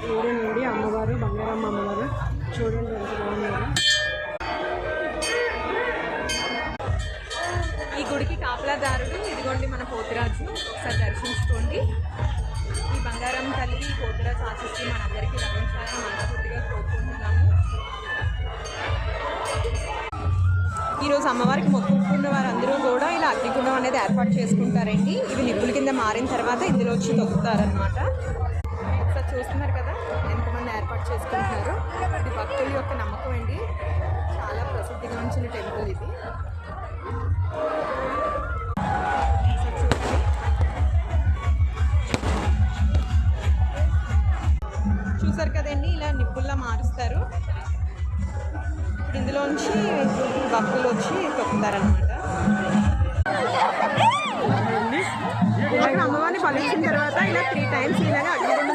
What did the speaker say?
నుండి అమ్మవారు బంగారమ్మ అమ్మవారు చూడండి ఎంత బాగున్నారు. ఈ గుడికి కాపలాదారుడు ఇదిగోండి మన పోతురాజు, ఒకసారి దర్శించుకోండి. ఈ బంగారం తల్లి పోతురాజు ఆశిస్తూ మనందరికీ లభించాలని మనస్ఫూర్తిగా కోరుకుంటున్నాము. ఈరోజు అమ్మవారికి మొక్కుకున్న వారందరూ కూడా ఇలా అగ్నిగుండం అనేది ఏర్పాటు చేసుకుంటారండి. ఇవి నిప్పుల కింద మారిన తర్వాత ఇందులో వచ్చి తొక్కుతారనమాట. ఒకసారి చూస్తున్నారు కదా ఎంతమంది ఏర్పాటు చేసుకుంటున్నారు. ఇది భక్తుల యొక్క నమ్మకం అండి. చాలా ప్రసిద్ధిగాంచిన టెంపుల్ ఇది. చూసారు కదండి, ఇలా నిప్పుల్లా మారుస్తారు. ఇప్పుడు ఇందులోంచి భక్తులు వచ్చి తొక్కుతారనమాట. అమ్మవారిని పలిచిన తర్వాత ఇలా 3 times ఇలాగా అగ్నిగుండం